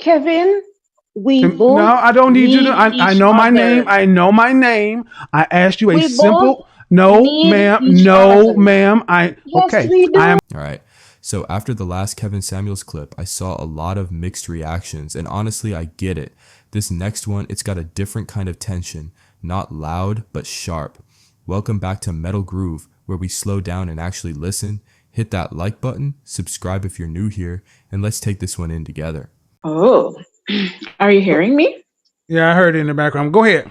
Kevin, we No, both I don't need you to. need I each know my name. other. I know my name. I asked you a We both simple. No, need ma'am. each No, other. ma'am. Yes, Okay. we I am. do. All right. So after the last Kevin Samuels clip, I saw a lot of mixed reactions, and honestly, I get it. This next one, it's got a different kind of tension, not loud, but sharp. Welcome back to Metal Groove, where we slow down and actually listen. Hit that like button, subscribe if you're new here, and let's take this one in together. Oh, are you hearing me? Yeah, I heard it in the background. Go ahead.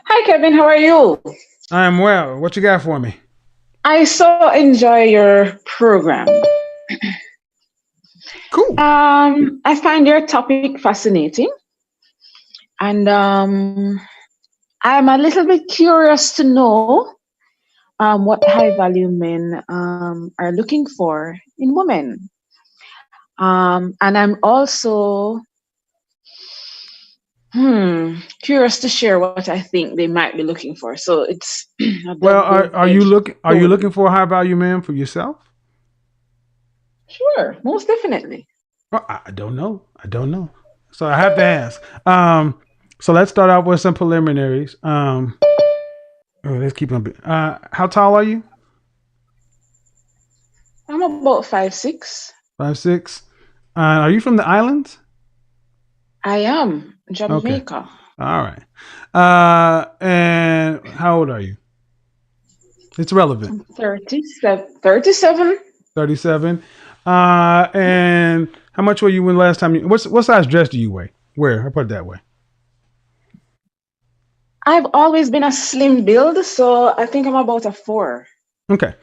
Hi, Kevin. How are you? I am well. What you got for me? I so enjoy your program. Cool. I find your topic fascinating, and I'm a little bit curious to know what high value men are looking for in women. And I'm also curious to share what I think they might be looking for. So it's a Well, are you double-edged looking? Are you sword. looking for a high value man for yourself? Sure, most definitely. Well, I don't know. I don't know. So I have to ask. So let's start out with some preliminaries. Let's keep on. How tall are you? I'm about 5'6". 5'6". Are you from the islands? I am Okay. Jamaica. All right. And how old are you? It's relevant. I'm 37. 37. 37. And how much were you when last time you? What size dress do you wear? I put it that way. I've always been a slim build, so I think I'm about a 4. Okay.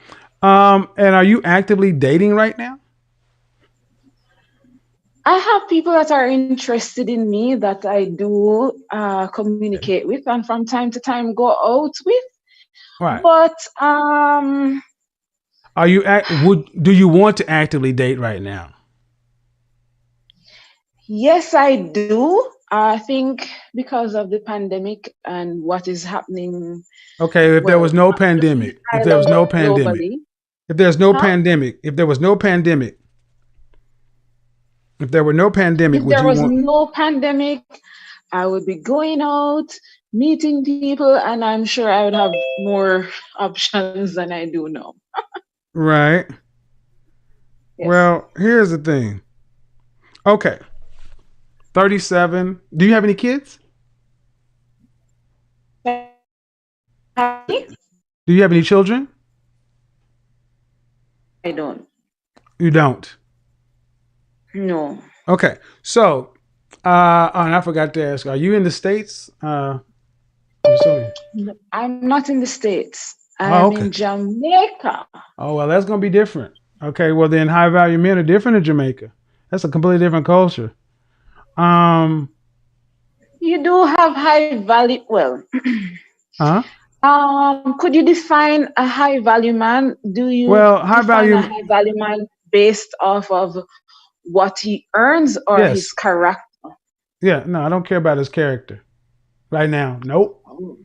And are you actively dating right now? I have people that are interested in me that I do Okay. communicate with and from time to time go out with. Right. But Are you do you want to actively date right now? yes, I do. I think because of the pandemic and what is happening, Okay, if there well, was no not just in this pandemic, if there was island, no but pandemic, globally. if there's no Huh? pandemic, if there was no pandemic, if there were no pandemic, If would there you was want? no pandemic, I would be going out, meeting people, and I'm sure I would have more options than I do now. Right. Yes. Well, here's the thing. Okay, 37. Do you have any kids? I Do you have any children? don't. You don't. No. Okay. So, and I forgot to ask, are you in the States? I'm assuming. I'm not in the States. Oh, I'm okay. in Jamaica. Oh, well, that's going to be different. Okay. Well, then high value men are different in Jamaica. That's a completely different culture. Um, You do have high value. Well, huh? could you define a high value man? Do you Well, high define a value, high value man based off of what he earns or his yes. character? Yeah, no, I don't care about his character right now. Nope. Oh,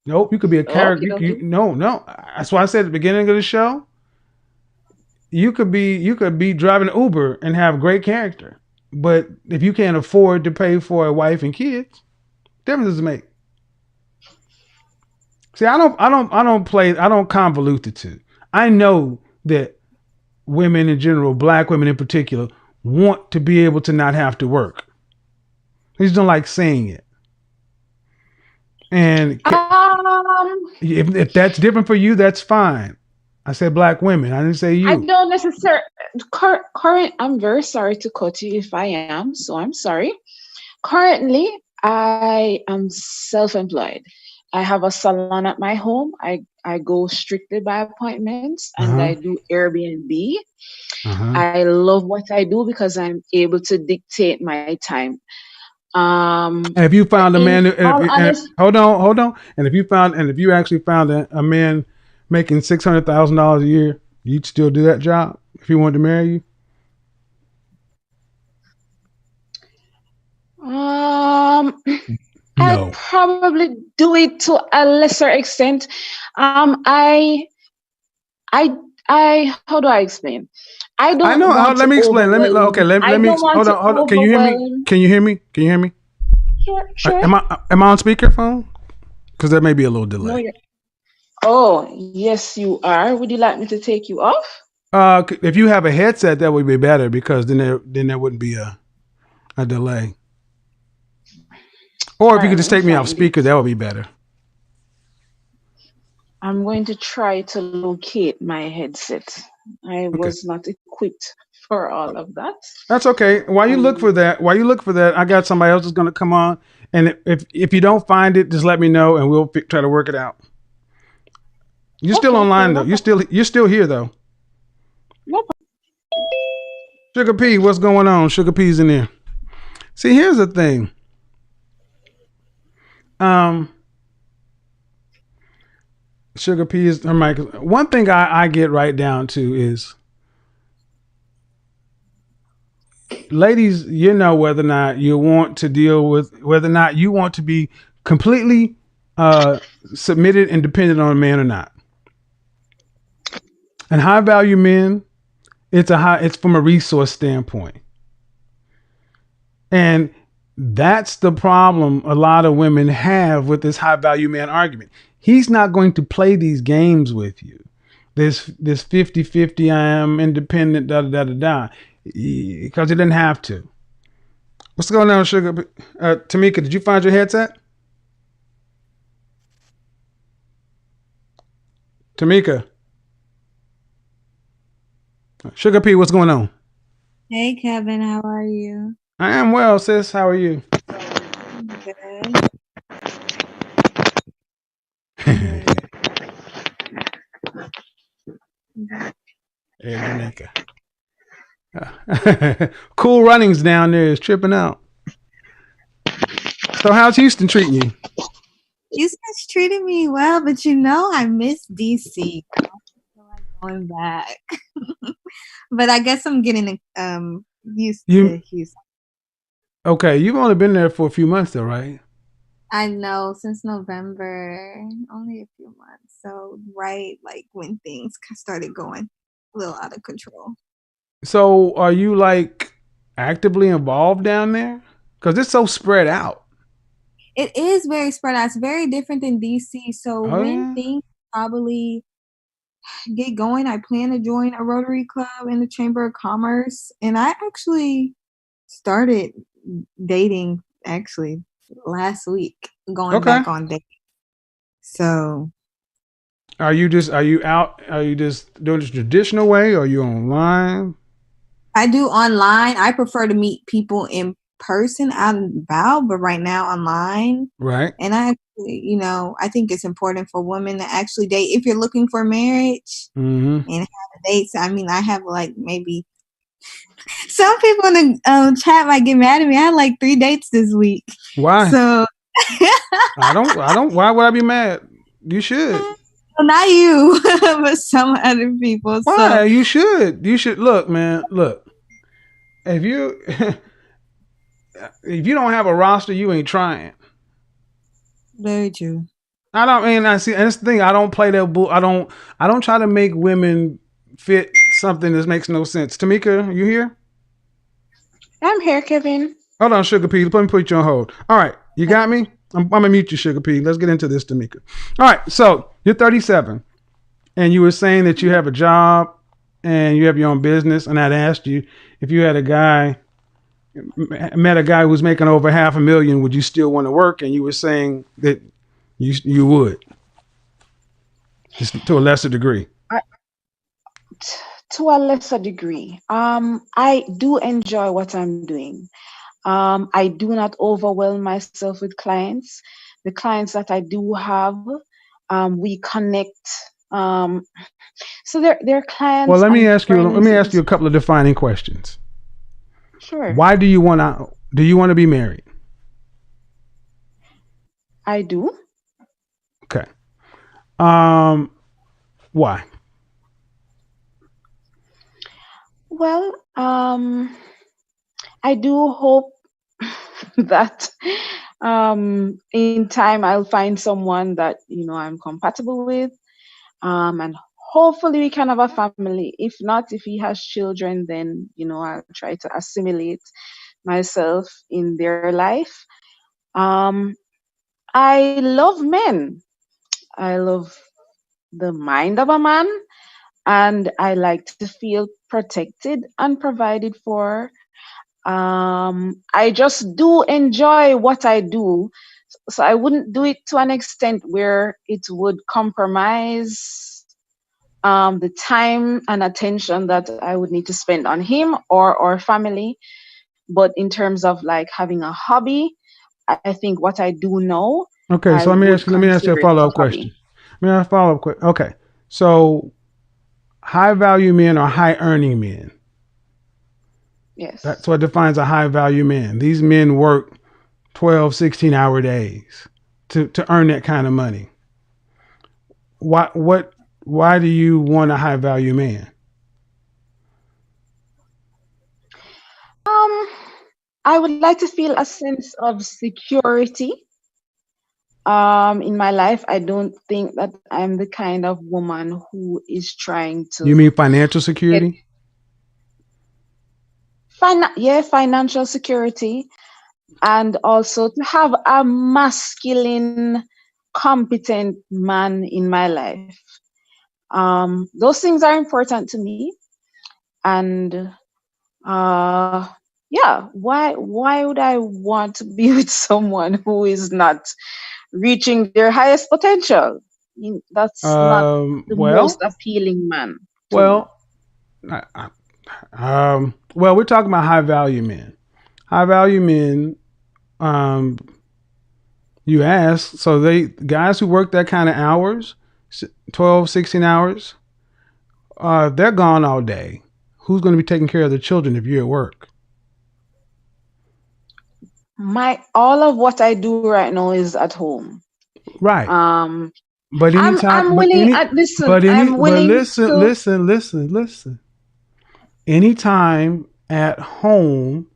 Nope. You could be a character. okay, okay. No, no. That's why I said at the beginning of the show, you could be driving Uber and have great character. But if you can't afford to pay for a wife and kids, difference does it make. See, I don't convolute the two. I know that women in general, black women in particular, want to be able to not have to work. They just don't like saying it. And if that's different for you, that's fine. I said black women. I didn't say I you. don't necessarily current. I'm very sorry to cut you if I am. So I'm sorry. Currently, I am self-employed. I have a salon at my home. I go strictly by appointments Uh and huh. I do Airbnb. Uh huh. I love what I do because I'm able to dictate my time. And if you found a In man, all honest, hold on. And if you actually found a man making $600,000 a year, you'd still do that job if he wanted to marry you. um, I'd No. probably do it to a lesser extent. I I how do I explain? I I don't know how. want Let to me explain. Okay. overwhelm. Let I me don't want hold to on. Hold on. Can you hear me? overwhelm. Can you hear me? Can you hear me? Sure, sure. Am I on speakerphone? Because there may be a little No, delay. you're. Oh, yes, you are. Would you like me to take you off? If you have a headset, that would be better because then there wouldn't be a delay. Or All if you right, could let just me take me off find it. speaker, that would be better. I'm going to try to locate my headset. I Okay. was not equipped for all of that. That's okay. Um, While you look for that, I got somebody else that's going to come on. And if you don't find it, just let me know and we'll try to work it out. You're still okay, online yeah, though. no problem. You're still here though. No Sugar P, what's going on? Sugar P's in there. See, here's the thing. Um, Sugar P is her mic. One thing I get right down to is, ladies, you know whether or not you want to deal with whether or not you want to be completely uh, submitted and dependent on a man or not. And high value men, it's from a resource standpoint. And that's the problem a lot of women have with this high value man argument. He's not going to play these games with you. This 50-50, I am independent, da da da da, because he didn't have to. What's going on, Sugar? Tamica, did you find your headset? Tamika. Sugar P, what's going on? Hey Kevin, how are you? I am well, sis. How are you? Good. Good. Hey, Jamaica. Cool Runnings down there is tripping out. So how's Houston treating you? Houston's treating me well, but I miss DC. I don't feel like going back. But I guess I'm getting used to You Houston. okay? You've only been there for a few months, though, right? I know since November, only a few months. So right, like when things started going a little out of control. So are you like actively involved down there? Because it's so spread out. It is very spread out. It's very different than DC. So Oh when yeah. things probably get going, I plan to join a Rotary Club in the Chamber of Commerce. And I actually started dating actually last week, going Okay. back on dating. So Are you out? Are you just doing the traditional way? Or are you online? I do online. I prefer to meet people in person out and about, but right now online. Right. And I actually, I think it's important for women to actually date if you're looking for marriage Mm-hmm. and have dates. I mean, I have like maybe some people in the chat might get mad at me. I had like 3 dates this week. Why? So I don't. Why would I be mad? You should. well, not you, but some other people. So Why? You should. You should look, man. Look. If you if you don't have a roster, you ain't trying. very true. I don't mean I see, and that's the thing. I don't play that bull. I don't try to make women fit something that makes no sense. Tamica, you here? I'm here, Kevin. Hold on, Sugar P. Let me put you on hold. All right, you got me. I'm gonna mute you, Sugar P. Let's get into this, Tamica. All right, so you're 37, and you were saying that you have a job and you have your own business, and I'd asked you if you had met a guy who's making over $500,000, would you still want to work? And you were saying that you would, just to a lesser degree. I, to a lesser degree, I do enjoy what I'm doing. I do not overwhelm myself with clients. The clients that I do have, we connect. Um, so they're Well, clients and let me friends. ask you a couple of defining questions. Sure, Why do you want to be married? I do. Okay. Why? Well, I do hope that in time I'll find someone that I'm compatible with, and hopefully we can have a family. If not, if he has children, then I'll try to assimilate myself in their life. Um, I love men. I love the mind of a man, and I like to feel protected and provided for. I just do enjoy what I do, so I wouldn't do it to an extent where it would compromise the time and attention that I would need to spend on him or our family. But in terms of like having a hobby, I think what I do now, Okay, I so would let me ask you a consider it follow a up question. hobby. Let me ask a follow up question. Okay, so high value men are high earning men. That's Yes. what defines a high value man. These men work 12, 16-hour days to earn that kind of money. Why do you want a high value man? Um, I would like to feel a sense of security. In my life, I don't think that I'm the kind of woman who is trying You mean to financial get security? financial security, and also to have a masculine, competent man in my life. Those things are important to me, and uh, yeah, why would I want to be with someone who is not reaching their highest potential? That's not the most Well, appealing man to me. well, well, we're talking about high value men. High value men, um, you ask, so they guys who work that kind of hours, 12, 16 hours, they're gone all day. Who's going to be taking care of the children if you're at work? My all of what I do right now is at home. Right. Um, But anytime, I'm willing. Listen, I'm but willing to. listen. Anytime at home,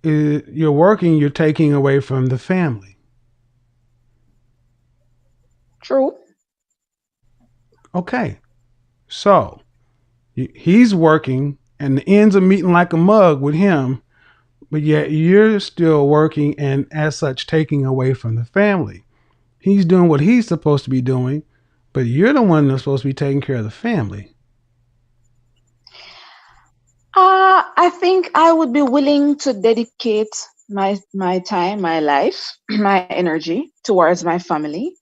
you're working, you're taking away from the family. True. Okay. So he's working and the ends are meeting like a mug with him, but yet you're still working and as such taking away from the family. He's doing what he's supposed to be doing, but you're the one that's supposed to be taking care of the family. I think I would be willing to dedicate my time, my life, my energy towards my family,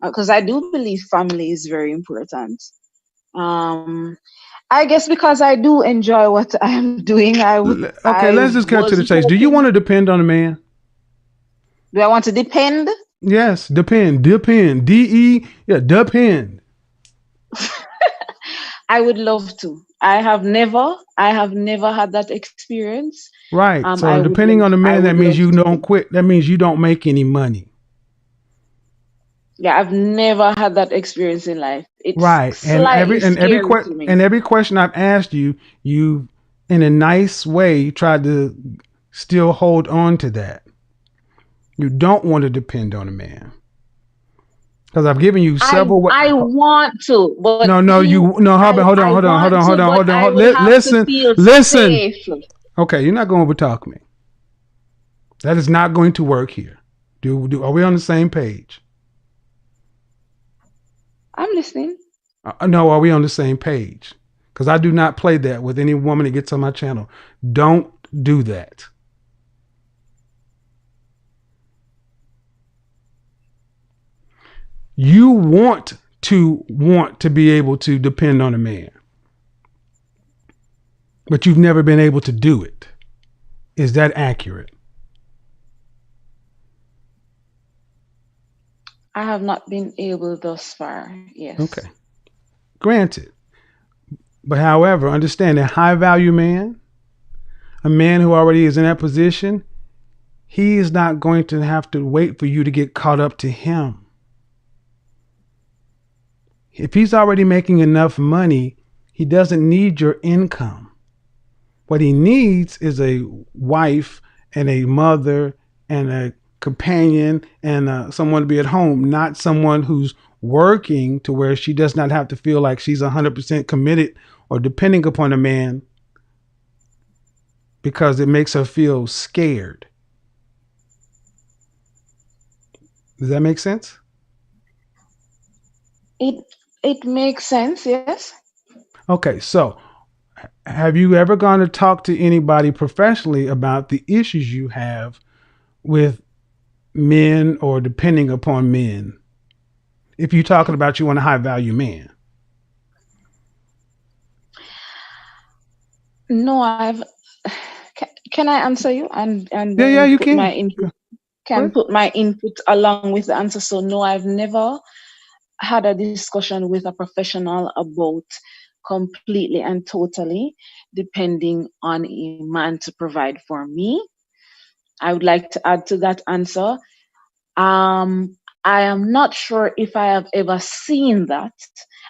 because I do believe family is very important. Um, I guess because I do enjoy what I am doing, Okay, I let's just cut to was the chase. Do you want hoping. to depend on a man? Do I want to depend? Yes, depend. Yeah, depend. I would love to. I have never had that experience. Right. So I would depending love, on the I man, that would means love you don't to. quit. That means you don't make any money. Yeah, I've never had that experience in life. It's Right. slightly scary to me. And every question I've asked you, you in a nice way tried to still hold on to that. You don't want to depend on a man. Because I've given you I several I want to, but hold hold on, but I would have to Listen, feel listen. safe. Okay, you're not going to overtalk me. That is not going to work here. Are we on the same page? I'm listening. No, are we on the same page? Because I do not play that with any woman that gets on my channel. Don't do that. You want to be able to depend on a man, but you've never been able to do it. Is that accurate? I have not been able thus far. Yes. Okay. Granted. But however, understand that high value man, a man who already is in that position, he is not going to have to wait for you to get caught up to him. If he's already making enough money, he doesn't need your income. What he needs is a wife and a mother and a companion and someone to be at home, not someone who's working to where she does not have to feel like she's 100% committed or depending upon a man because it makes her feel scared. Does that make sense? It makes sense, yes. Okay, so have you ever gone to talk to anybody professionally about the issues you have with men or depending upon men? If you're talking about you want a high value man. No, I've. Can I answer you and Yeah, then you put my can. input? Go Can ahead. put my input along with the answer. So no, I've never had a discussion with a professional about completely and totally depending on a man to provide for me. I would like to add to that answer. I am not sure if I have ever seen that.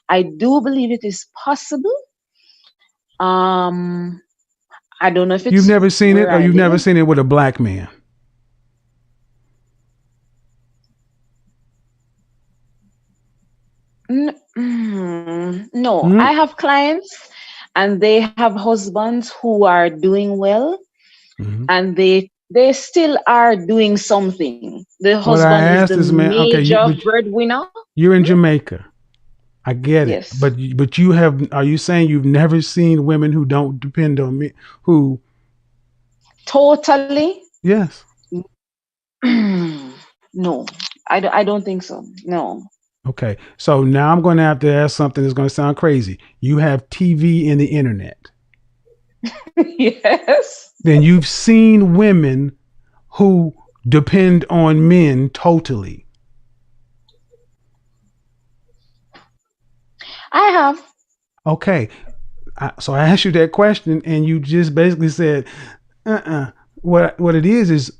I do believe it is possible. Um, I don't know if You've it's never seen it where or I you've never live. seen it with a black man. No, Mm-hmm. I have clients and they have husbands who are doing well Mm-hmm. and they still are doing something. The What I husband is the asked is, man, okay, major breadwinner. you're in Jamaica. I get it, Yes, but you have. Are you saying you've never seen women who don't depend on me? Who? totally. Yes. No, I don't think so. No. Okay. So now I'm going to have to ask something that's going to sound crazy. You have TV and the internet. Yes. Then you've seen women who depend on men totally. I have. Okay. So I asked you that question, and you just basically said, What it is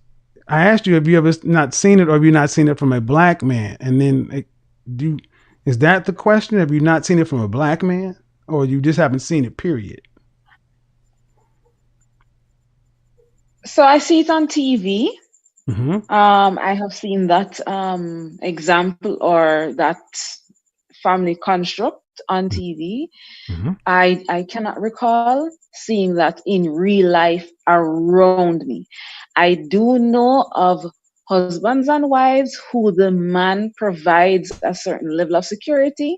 I asked you, have you ever not seen it, or have you not seen it from a black man? And then do is that the question? Have you not seen it from a black man, or you just haven't seen it? Period. So I see it on TV. Mm-hmm. I have seen that example or that family construct on TV. Mm-hmm. I cannot recall seeing that in real life around me. I do know of husbands and wives who the man provides a certain level of security.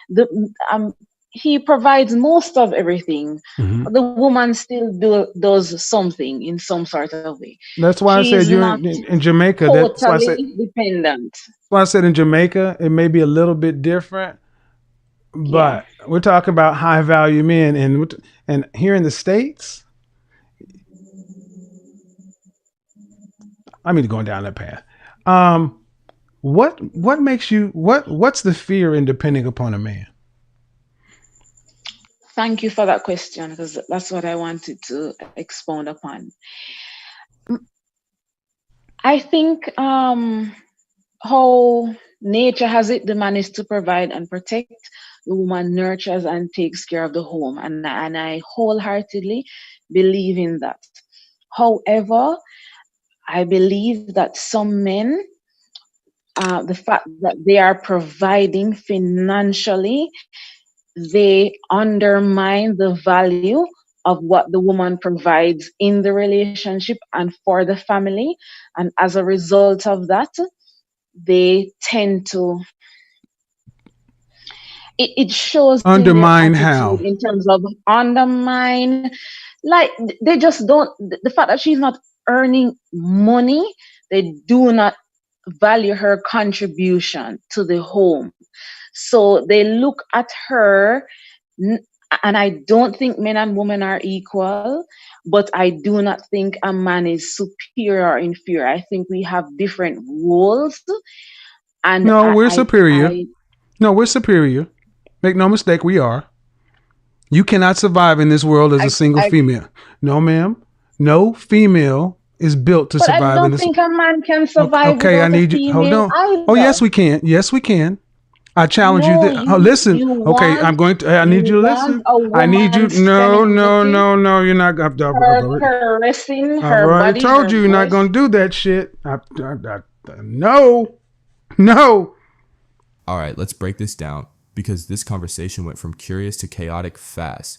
The he provides most of everything. Mm-hmm. The woman still does something in some sort of way. That's why I She said is you're not in Jamaica. That's why I said. totally dependent. That's why I said in Jamaica it may be a little bit different, Yeah. but we're talking about high value men, and here in the States, I mean going down that path. What makes you what's the fear in depending upon a man? Thank you for that question because that's what I wanted to expound upon. I think how nature has it, the man is to provide and protect. The woman nurtures and takes care of the home, and I wholeheartedly believe in that. However, I believe that some men, the fact that they are providing financially, they undermine the value of what the woman provides in the relationship and for the family. And as a result of that, they tend to, it shows in their Undermine attitude how? in terms of undermine. Like they just don't, the fact that she's not earning money, they do not value her contribution to the home. So they look at her, and I don't think men and women are equal, but I do not think a man is superior or inferior. I think we have different roles, and No, we're superior. I No, we're superior. Make no mistake, we are. You cannot survive in this world as a single I, female. No, ma'am. No female is built to but I survive in don't this. think a man can survive Okay, I without a need you. Hold female on. Oh, either. yes, we can. Yes, we can. I challenge you. No, Oh, listen. you Okay, want I'm going to. I you need you to want listen. a I need you. woman No, no, femininity, no, no. You're not. her caressing I've her already body, told her you you're not voice. going to do that shit. No, no. All right, let's break this down because this conversation went from curious to chaotic fast.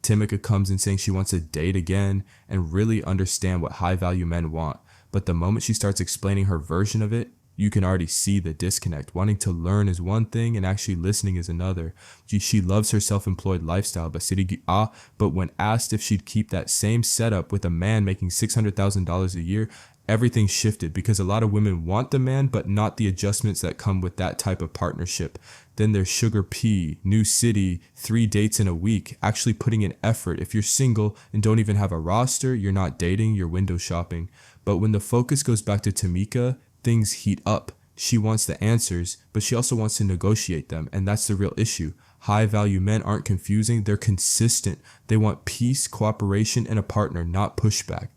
Timica comes in saying she wants to date again and really understand what high value men want. But the moment she starts explaining her version of it, you can already see the disconnect. Wanting to learn is one thing and actually listening is another. She loves her self-employed lifestyle, but when asked if she'd keep that same setup with a man making $600,000 a year, everything shifted because a lot of women want the man, but not the adjustments that come with that type of partnership. Then there's Sugar P, New City, 3 dates in a week, actually putting in effort. If you're single and don't even have a roster, you're not dating, you're window shopping. But when the focus goes back to Timica, things heat up. She wants the answers, but she also wants to negotiate them, and that's the real issue. High value men aren't confusing, they're consistent. They want peace, cooperation, and a partner, not pushback.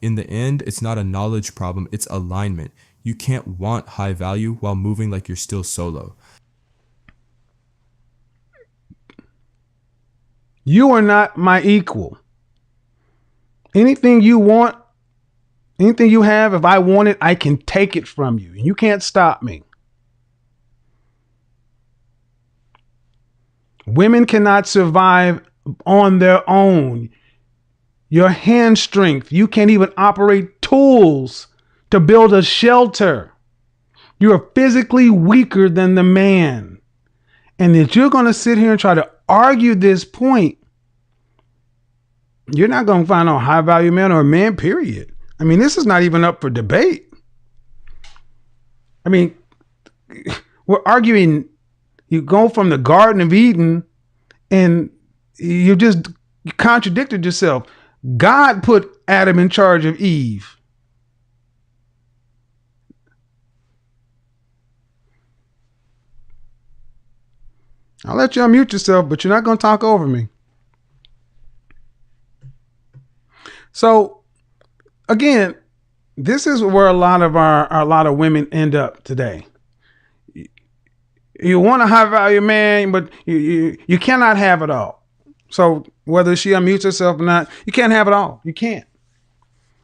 In the end, it's not a knowledge problem, it's alignment. You can't want high value while moving like you're still solo. You are not my equal. Anything you want, anything you have, if I want it, I can take it from you. You can't stop me. Women cannot survive on their own. Your hand strength, you can't even operate tools to build a shelter. You are physically weaker than the man. And that you're going to sit here and try to argue this point, you're not going to find a high value man or a man, period. I mean, this is not even up for debate. I mean, we're arguing, you go from the Garden of Eden and you just contradicted yourself. God put Adam in charge of Eve. I'll let you unmute yourself, but you're not going to talk over me. So again, this is where a lot of women end up today. You want a high value man, but you cannot have it all. So whether she unmutes herself or not, you can't have it all. You can't.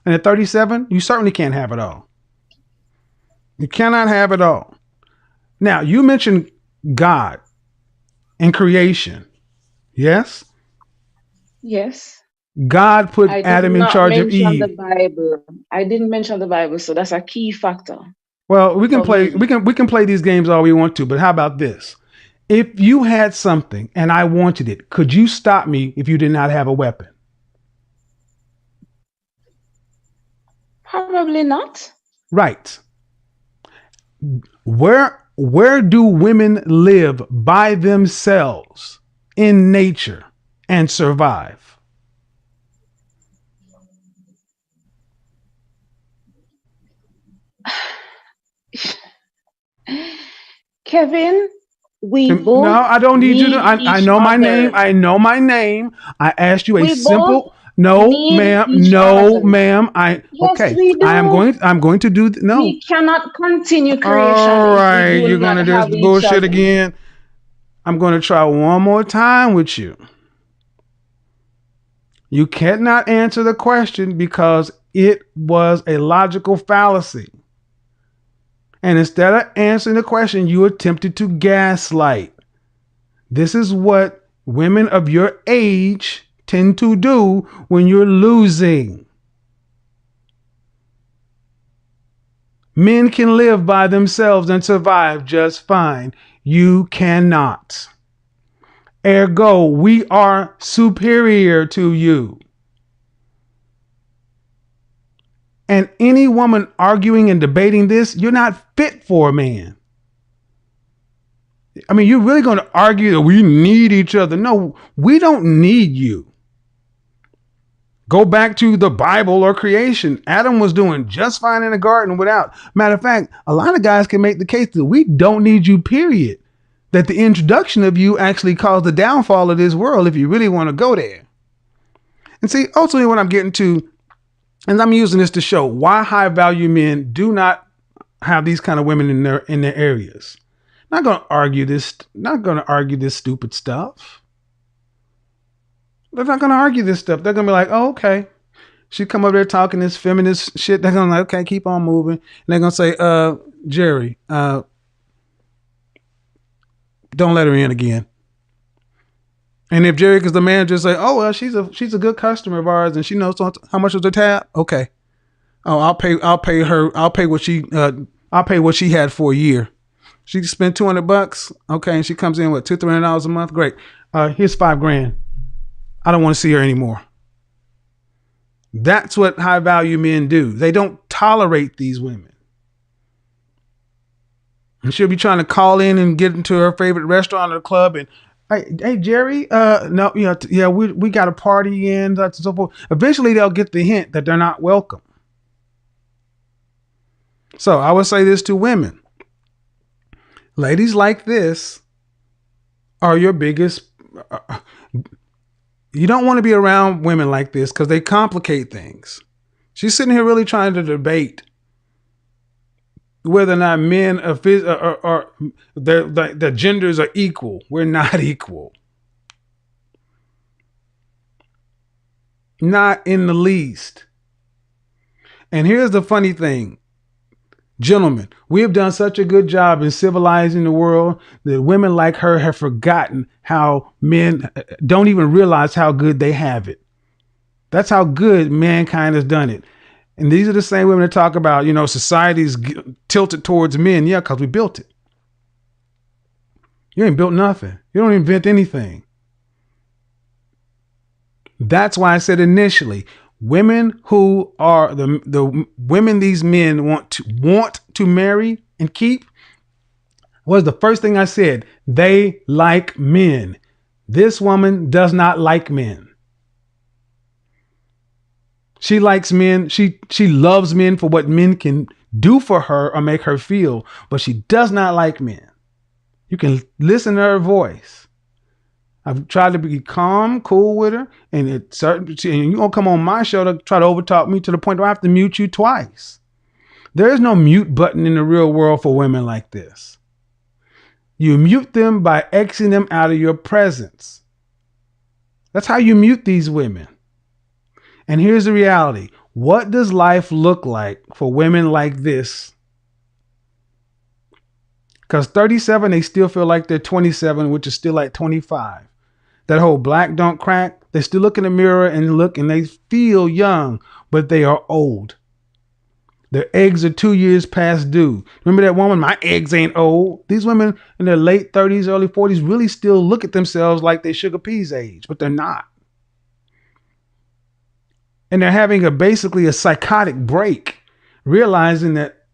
And at 37, you certainly can't have it all. You cannot have it all. Now, you mentioned God and creation. Yes? Yes. God put I did Adam in not charge of mention the Eve. Bible. I didn't mention the Bible, so that's a key factor Well, we can for play me. we can play these games all we want to, but how about this? If you had something and I wanted it, could you stop me if you did not have a weapon? Probably not. Right. Where do women live by themselves in nature and survive? Kevin, we No, both I don't need you to. need I each know my name. other. I know my name. I asked you a We both simple. No, need ma'am. each No, other. ma'am. Yes, Okay. we do. I'm going to do. No. We cannot continue creation All if we right. do You're not gonna do this have each bullshit other. again. I'm going to try one more time with you. You cannot answer the question because it was a logical fallacy. And instead of answering the question, you attempted to gaslight. This is what women of your age tend to do when you're losing. Men can live by themselves and survive just fine. You cannot. Ergo, we are superior to you. And any woman arguing and debating this, you're not fit for a man. I mean, you're really going to argue that we need each other. No, we don't need you. Go back to the Bible or creation. Adam was doing just fine in the garden without. Matter of fact, a lot of guys can make the case that we don't need you, period. That the introduction of you actually caused the downfall of this world if you really want to go there. And see, ultimately what I'm getting to, and I'm using this to show why high value men do not have these kind of women in their areas. Not gonna argue this. Not gonna argue this stupid stuff. They're not gonna argue this stuff. They're gonna be like, oh, okay. She come up there talking this feminist shit. They're gonna like, okay, keep on moving. And they're gonna say, Jerry, don't let her in again. And if Jerry, because the manager say, oh well, she's a good customer of ours, and she knows how much was her tab. Okay. Oh, I'll pay her. I'll pay what she had for a year. She spent $200. Okay, and she comes in with $200-300 a month. Great. Here's $5,000. I don't want to see her anymore. That's what high value men do. They don't tolerate these women. And she'll be trying to call in and get into her favorite restaurant or club and, hey Jerry, no, we got a party in, and so forth. Eventually they'll get the hint that they're not welcome. So I would say this to women. Ladies like this are your biggest. You don't want to be around women like this because they complicate things. She's sitting here really trying to debate whether or not men are the genders are equal. We're not equal. Not in the least. And here's the funny thing. Gentlemen, we have done such a good job in civilizing the world that women like her have forgotten how men don't even realize how good they have it. That's how good mankind has done it. And these are the same women that talk about, society's tilted towards men. Yeah, because we built it. You ain't built nothing. You don't invent anything. That's why I said initially, women who are the women these men want to marry and keep was the first thing I said. They like men. This woman does not like men. She likes men. She loves men for what men can do for her or make her feel, but she does not like men. You can listen to her voice. I've tried to be calm, cool with her, and you're gonna come on my show to try to overtalk me to the point where I have to mute you twice. There is no mute button in the real world for women like this. You mute them by Xing them out of your presence. That's how you mute these women. And here's the reality. What does life look like for women like this? Because 37, they still feel like they're 27, which is still like 25. That whole black don't crack. They still look in the mirror and they feel young, but they are old. Their eggs are 2 years past due. Remember that woman? My eggs ain't old. These women in their late 30s, early 40s really still look at themselves like they Sugar P's age, but they're not. And they're having basically a psychotic break, realizing that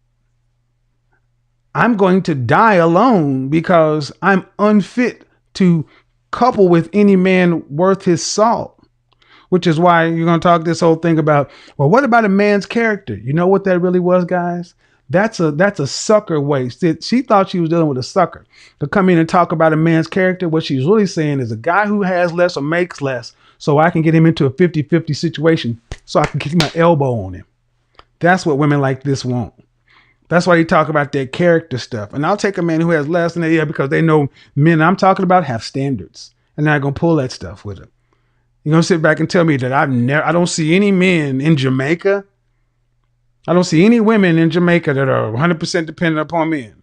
I'm going to die alone because I'm unfit to couple with any man worth his salt. Which is why you're going to talk this whole thing about, well, what about a man's character? You know what that really was, guys? That's a sucker waste. She thought she was dealing with a sucker to come in and talk about a man's character. What she's really saying is a guy who has less or makes less, so I can get him into a 50-50 situation so I can keep my elbow on him. That's what women like this want. That's why they talk about their character stuff. And I'll take a man who has less than they have because they know men I'm talking about have standards. And they're not going to pull that stuff with them. You're going to sit back and tell me that I don't see any men in Jamaica. I don't see any women in Jamaica that are 100% dependent upon men.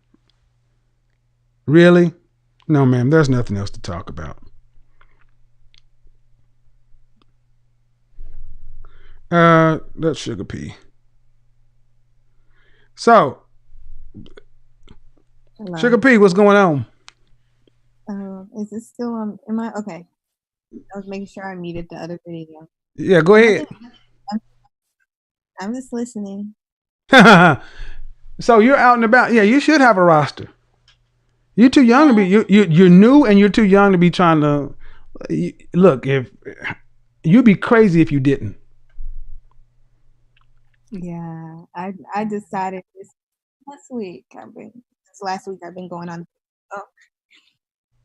Really? No, ma'am. There's nothing else to talk about. That's Sugar P. So, Hello. Sugar P, what's going on? Is it still on? Am I okay? I was making sure I muted the other video. Yeah, go ahead. I'm just listening. So you're out and about. Yeah, you should have a roster. You're too young to be. You're new and you're too young to be trying to look. If you'd be crazy if you didn't. Yeah, I decided this last week. I've been going on. Oh,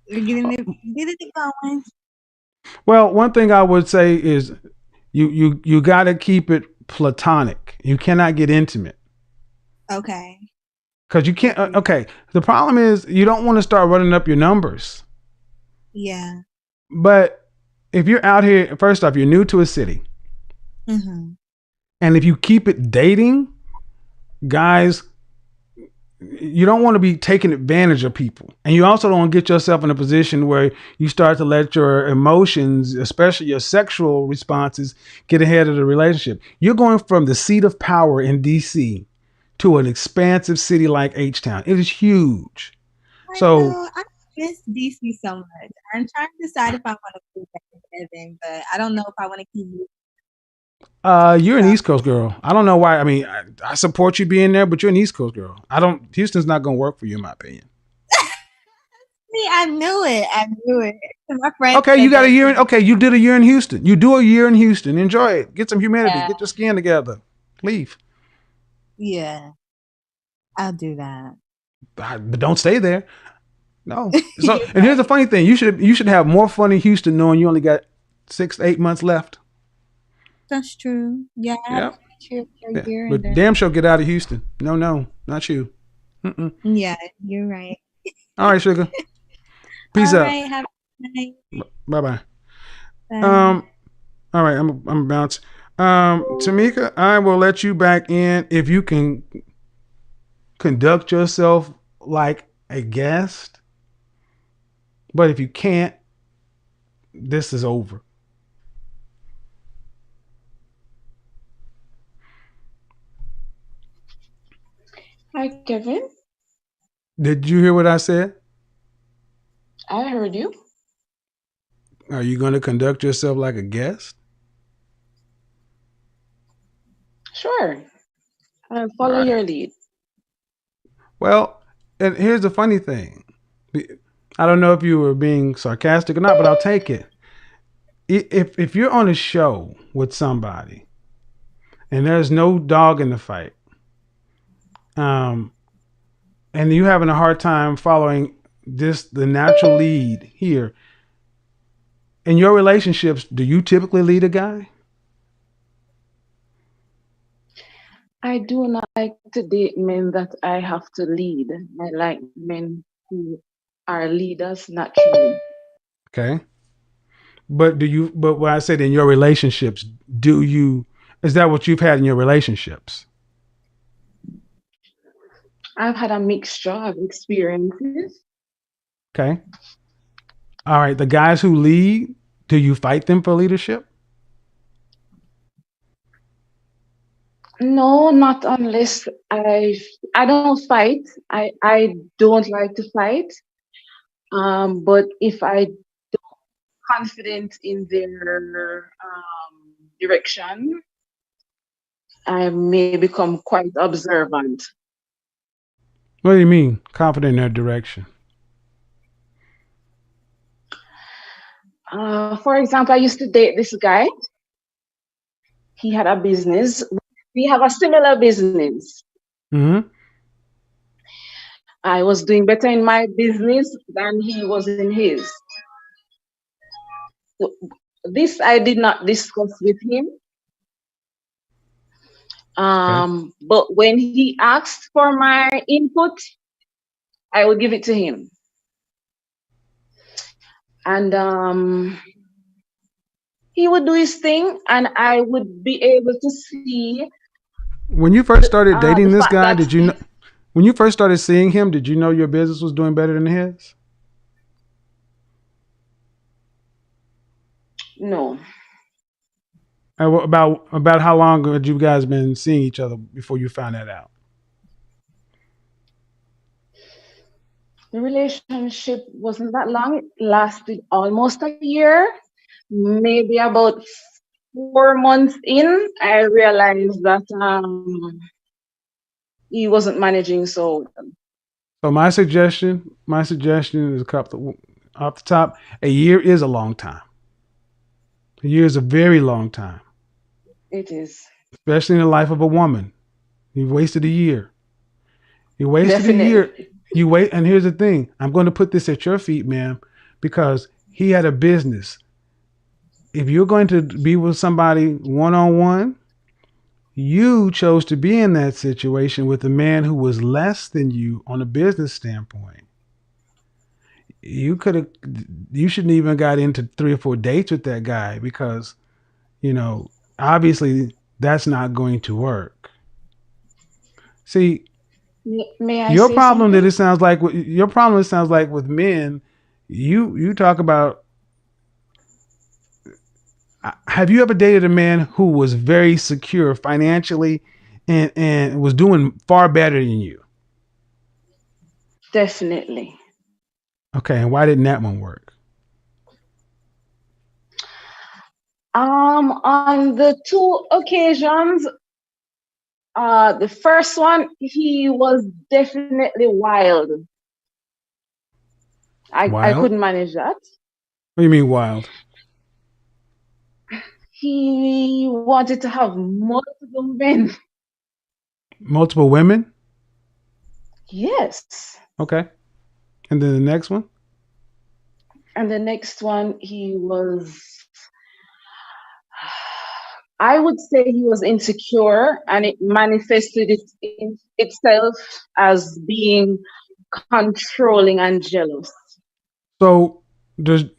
we're getting it going. Well, one thing I would say is you got to keep it platonic. You cannot get intimate. Okay. Because you can't. Okay, the problem is you don't want to start running up your numbers. Yeah. But if you're out here, first off, you're new to a city, Mm-hmm. and if you keep it dating, guys, you don't want to be taking advantage of people, and you also don't want to get yourself in a position where you start to let your emotions, especially your sexual responses, get ahead of the relationship. You're going from the seat of power in DC to an expansive city like H-Town. It is huge. I So know. I miss DC so much. I'm trying to decide if I want to move back to Devon, but I don't know if I want to keep moving. you're an So, East Coast girl. I don't know why. I mean, I support you being there, but you're an East Coast girl. I don't. Houston's not going to work for you, in my opinion. see, I knew it. I knew it. My friend Okay, you said got a that year. too. Okay, you did a year in Houston. You do a year in Houston. Enjoy it. Get some humidity. Yeah. Get your skin together. Leave, Yeah. I'll do that. but don't stay there. No. So, You're and here's the right. funny thing: you should have more fun in Houston knowing you only got 6 to 8 months left. That's true. Yeah, I have Yeah, to chill for a yeah. year and But then. damn sure get out of Houston. No, no, not you. Mm-mm. Yeah, you're right. All right, sugar. Peace All out. right. Have a good Bye bye. night. Bye. Um. All right. I'm bounce. Tamika, I will let you back in if you can conduct yourself like a guest. But if you can't, this is over. Hi, Kevin. Did you hear what I said? I heard you. Are you going to conduct yourself like a guest? Sure. I'll All follow right. your lead. Well, and here's the funny thing. I don't know if you were being sarcastic or not, but I'll take it. If you're on a show with somebody and there's no dog in the fight, um, and you're having a hard time following the natural lead here in your relationships, do you typically lead a guy? I do not like to date men that I have to lead. I like men who are leaders naturally. Okay. But when I said in your relationships, is that what you've had in your relationships? I've had a mixture of experiences. Okay. All right. The guys who lead, do you fight them for leadership? No, not unless I don't fight. I don't like to fight. But if I confident in their direction, I may become quite observant. What do you mean? Confident in their direction. For example, I used to date this guy. He had a business. We have a similar business. Mm-hmm. I was doing better in my business than he was in his. So this I did not discuss with him. Okay. But when he asked for my input, I would give it to him. And he would do his thing, and I would be able to see When you first started the dating this fact guy, that did you know? When you first started seeing him, did you know your business was doing better than his? no, About how long had you guys been seeing each other before you found that out? the relationship wasn't that long. It lasted almost a year. Maybe about 4 months in, I realized that he wasn't managing so well. So my suggestion is a couple off the top. A year is a long time. A year is a very long time, It is. especially in the life of a woman. You wasted a year. You wasted a year. Definitely. You wait, and here's the thing. I'm going to put this at your feet, ma'am, because he had a business. If you're going to be with somebody one on one, You chose to be in that situation with a man who was less than you on a business standpoint. You could have, you shouldn't even got into 3 or 4 dates with that guy because, you know, obviously that's not going to work. See, May I your say problem that something? it sounds like, your problem it sounds like with men, you talk about, have you ever dated a man who was very secure financially and was doing far better than you? Definitely. Okay, and why didn't that one work? On the two occasions, the first one, he was definitely wild. I Wild? couldn't manage that. What do you mean wild? He wanted to have multiple men. Multiple women? Yes. Okay. And then the next one? And the next one, he was, I would say he was insecure, and it manifested itself as being controlling and jealous. So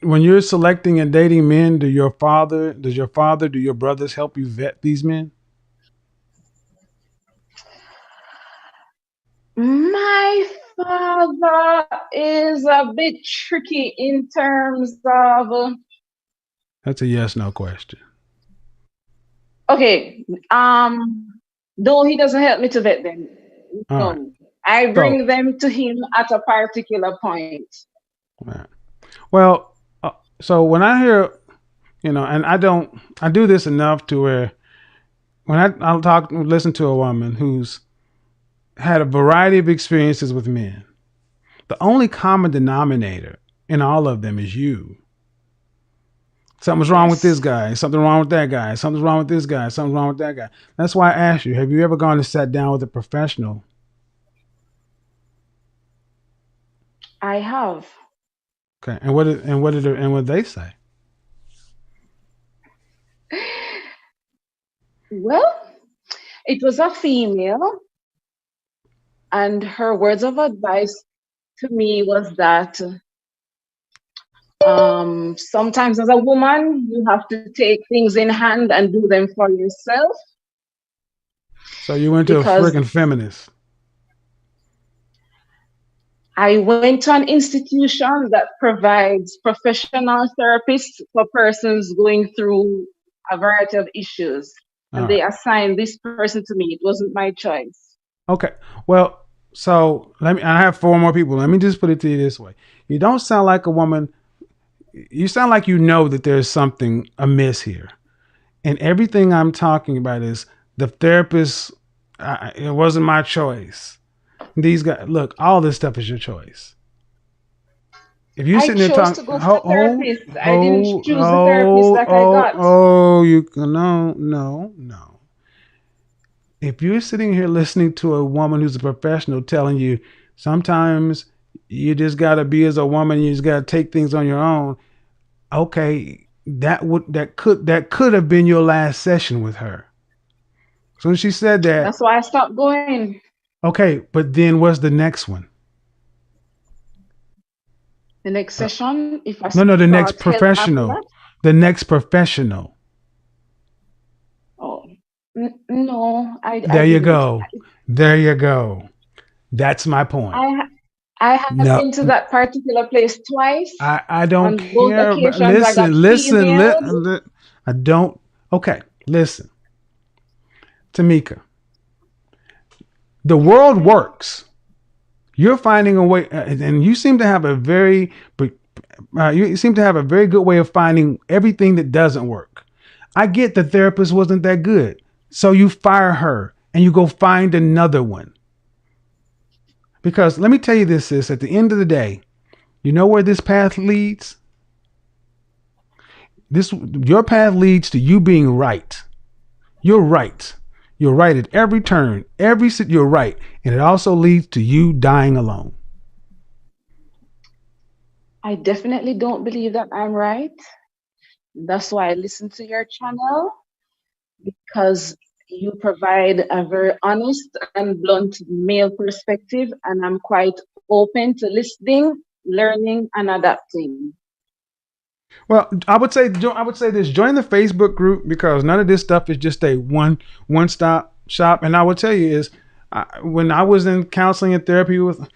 when you're selecting and dating men, does your father, do your brothers help you vet these men? My father is a bit tricky in terms of, That's a yes no question. okay, though he doesn't help me to vet them. All right. No. I So, bring them to him at a particular point. all right. Well, so when I hear, and I do this enough to where when I'll listen to a woman who's had a variety of experiences with men, the only common denominator in all of them is you. Something's wrong with this Yes, guy. Something wrong with that guy. Something's wrong with this guy. Something's wrong with that guy. That's why I asked you, have you ever gone and sat down with a professional? I have. Okay. And what did they say? Well, it was a female, and her words of advice to me was that sometimes as a woman, you have to take things in hand and do them for yourself So you went to a because freaking feminist. I went to an institution that provides professional therapists for persons going through a variety of issues. All And they right. assigned this person to me. It wasn't my choice. Okay. Well, so I have 4 more people. Let me just put it to you this way. You don't sound like a woman. You sound like you know that there's something amiss here. And everything I'm talking about is the therapist. It wasn't my choice. These guys, look, all this stuff is your choice. If you're I sitting there chose to talking, go to the hold, therapist. I didn't hold, choose the therapist oh, that I oh, got. oh, no. If you're sitting here listening to a woman who's a professional telling you sometimes you just gotta be as a woman, you just gotta take things on your own. Okay, that could have been your last session with her. So when she said that, That's why I stopped going. okay, but then what's the next one? The next Uh, session, if I no, the next sought help after professional. that, The next professional. oh, no, I There you didn't. go. There you go. That's my point. I I have No, been to that particular place twice. I don't On both care about. occasions, I got females. I don't. Okay, listen, Timica. The world works. You're finding a way, and you seem to have a very, you seem to have a very good way of finding everything that doesn't work. I get the therapist wasn't that good, so you fire her and you go find another one. Because let me tell you this, sis. At the end of the day, you know where this path leads. Your path leads to you being right. You're right. You're right at every turn. You're right, and it also leads to you dying alone. I definitely don't believe that I'm right. That's why I listen to your channel because you provide a very honest and blunt male perspective, and I'm quite open to listening, learning, and adapting. Well, I would say this: join the Facebook group because none of this stuff is just a one stop shop. And I will tell you is, when I was in counseling and therapy with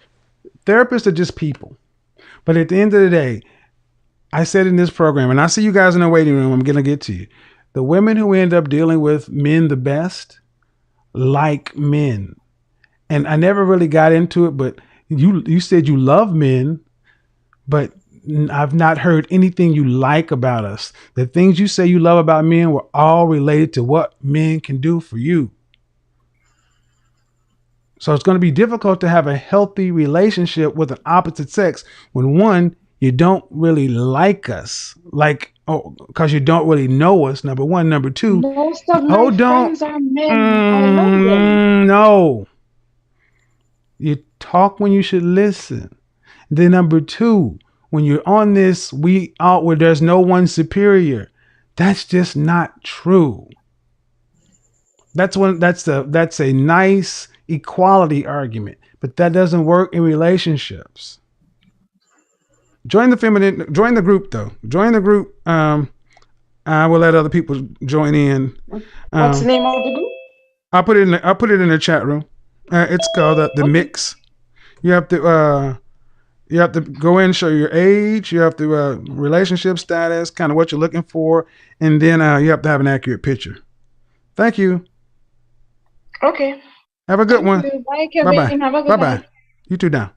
therapists are just people, but at the end of the day, I said in this program, and I see you guys in the waiting room. I'm gonna get to you. The women who end up dealing with men the best like men, and I never really got into it, but you said you love men, but I've not heard anything you like about us. The things you say you love about men were all related to what men can do for you. So it's going to be difficult to have a healthy relationship with an opposite sex when one, you don't really like us, like, oh, because you don't really know us. Number one. Number two, Most of my oh, don't, friends are men. I love them. no. You talk when you should listen. Then number two, when you're on this we out where there's no one superior, that's just not true. That's a nice equality argument, but that doesn't work in relationships. Join the group though. Join the group. I will let other people join in. What's the Um, name of the group? I'll put it in the chat room. It's called the Okay. mix. You have to you have to go in, show your age. You have to relationship status, kind of what you're looking for, and then you have to have an accurate picture. Thank you. Okay. Have a good Thank one. you. Bye, Bye bye. Kevin. Have a Bye good night. bye. You too now.